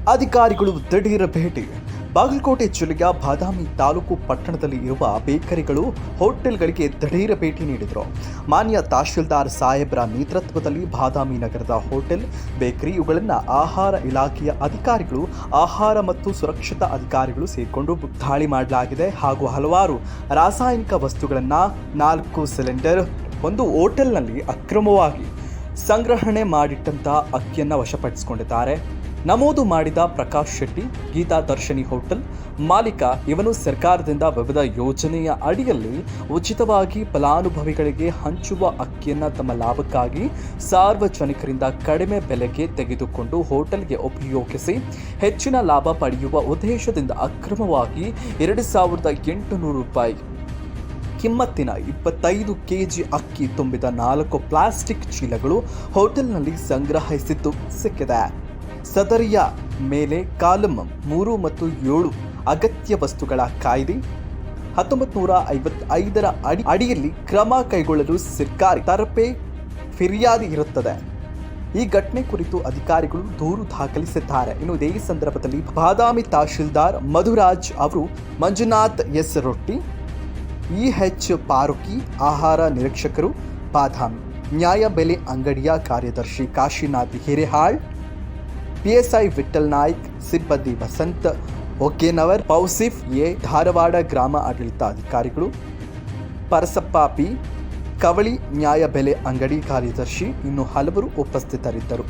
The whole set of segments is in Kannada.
ಅಧಿಕಾರಿಗಳು ದಿಢೀರ್ ಭೇಟಿ. ಬಾಗಲಕೋಟೆ ಜಿಲ್ಲೆಯ ಬಾದಾಮಿ ತಾಲೂಕು ಪಟ್ಟಣದಲ್ಲಿ ಇರುವ ಬೇಕರಿಗಳು, ಹೋಟೆಲ್ಗಳಿಗೆ ದಿಢೀರ್ ಭೇಟಿ ನೀಡಿದರು. ಮಾನ್ಯ ತಹಶೀಲ್ದಾರ್ ಸಾಹೇಬ್ರ ನೇತೃತ್ವದಲ್ಲಿ ಬಾದಾಮಿ ನಗರದ ಹೋಟೆಲ್, ಬೇಕರಿ ಇವುಗಳನ್ನು ಆಹಾರ ಇಲಾಖೆಯ ಅಧಿಕಾರಿಗಳು, ಆಹಾರ ಮತ್ತು ಸುರಕ್ಷತಾ ಅಧಿಕಾರಿಗಳು ಸೇರಿಕೊಂಡು ದಾಳಿ ಮಾಡಲಾಗಿದೆ. ಹಾಗೂ ಹಲವಾರು ರಾಸಾಯನಿಕ ವಸ್ತುಗಳನ್ನು, 4 ಸಿಲಿಂಡರ್, ಒಂದು ಹೋಟೆಲ್ನಲ್ಲಿ ಅಕ್ರಮವಾಗಿ ಸಂಗ್ರಹಣೆ ಮಾಡಿಟ್ಟಂತಹ ಅಕ್ಕಿಯನ್ನು ವಶಪಡಿಸಿಕೊಂಡಿದ್ದಾರೆ. ನಮೂದು ಮಾಡಿದ ಪ್ರಕಾಶ್ ಶೆಟ್ಟಿ, ಗೀತಾ ದರ್ಶಿನಿ ಹೋಟೆಲ್ ಮಾಲೀಕ ಇವನು ಸರ್ಕಾರದಿಂದ ವಿವಿಧ ಯೋಜನೆಯ ಅಡಿಯಲ್ಲಿ ಉಚಿತವಾಗಿ ಫಲಾನುಭವಿಗಳಿಗೆ ಹಂಚುವ ಅಕ್ಕಿಯನ್ನು ತಮ್ಮ ಲಾಭಕ್ಕಾಗಿ ಸಾರ್ವಜನಿಕರಿಂದ ಕಡಿಮೆ ಬೆಲೆಗೆ ತೆಗೆದುಕೊಂಡು ಹೋಟೆಲ್ಗೆ ಉಪಯೋಗಿಸಿ ಹೆಚ್ಚಿನ ಲಾಭ ಪಡೆಯುವ ಉದ್ದೇಶದಿಂದ ಅಕ್ರಮವಾಗಿ 2,800 ರೂಪಾಯಿ ಕಿಮ್ಮತ್ತಿನ 25 ಕೆಜಿ ಅಕ್ಕಿ ತುಂಬಿದ 4 ಪ್ಲಾಸ್ಟಿಕ್ ಚೀಲಗಳು ಹೋಟೆಲ್ನಲ್ಲಿ ಸಂಗ್ರಹಿಸಿದ್ದು ಸಿಕ್ಕಿದೆ. ಸದರಿಯ ಮೇಲೆ ಕಾಲಂ 3 ಮತ್ತು 7 ಅಗತ್ಯ ವಸ್ತುಗಳ ಕಾಯ್ದೆ 1955ರ ಅಡಿಯಲ್ಲಿ ಕ್ರಮ ಕೈಗೊಳ್ಳಲು ಸರ್ಕಾರಿ ತರಪೆ ಫಿರ್ಯಾದಿ ಇರುತ್ತದೆ. ಈ ಘಟನೆ ಕುರಿತು ಅಧಿಕಾರಿಗಳು ದೂರು ದಾಖಲಿಸಿದ್ದಾರೆ. ಇನ್ನು ಇದೇ ಸಂದರ್ಭದಲ್ಲಿ ಬಾದಾಮಿ ತಹಶೀಲ್ದಾರ್ ಮಧುರಾಜ್ ಅವರು, ಮಂಜುನಾಥ್ ಎಸ್ ರೊಟ್ಟಿ, EH ಪಾರುಕಿ, ಆಹಾರ ನಿರೀಕ್ಷಕರು ಬಾದಾಮಿ, ನ್ಯಾಯಬೆಲೆ ಅಂಗಡಿಯ ಕಾರ್ಯದರ್ಶಿ ಕಾಶಿನಾಥ್ ಹಿರೇಹಾಳ್, PSI ವಿಠಲ್ ನಾಯ್ಕ್, ಸಿಬ್ಬಂದಿ ವಸಂತ್ ಒಗ್ಗೇನವರ್, ಪೌಸಿಫ್ ಎ, ಧಾರವಾಡ ಗ್ರಾಮ ಆಡಳಿತ ಅಧಿಕಾರಿಗಳು ಪರಸಪ್ಪ ಪಿ, ಕವಳಿ ನ್ಯಾಯಬೆಲೆ ಅಂಗಡಿ ಕಾರ್ಯದರ್ಶಿ ಇನ್ನು ಹಲವರು ಉಪಸ್ಥಿತರಿದ್ದರು.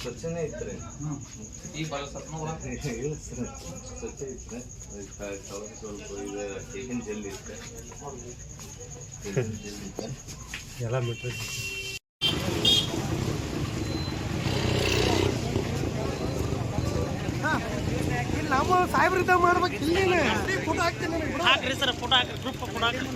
ಸ್ವಚ್ಛನೇ ಇದ್ರೆ ಈ ಬಾಲ ಇಲ್ಲ ಸರ್, ಸ್ವಚ್ಛ ಇದ್ರೆ ಸ್ವಲ್ಪ ಇದು ಕೇಕಿನ ಜೆಲ್ ಇರುತ್ತೆ ಎಲ್ಲ ಬಿಟ್ಟರೆ ನಾವು ಸಾಹೇಬ್ರಿದ್ದ ಮಾಡ್ಬೇಕು. ಇಲ್ಲಿ ಫೋಟೋ ಹಾಕ್ತೀನಿ, ಹಾಕ್ರಿ ಸರ್, ಫೋಟೋ ಹಾಕ್ರಿ, ಗ್ರೂಪ್ ಫೋಟೋ ಹಾಕ್ರಿ.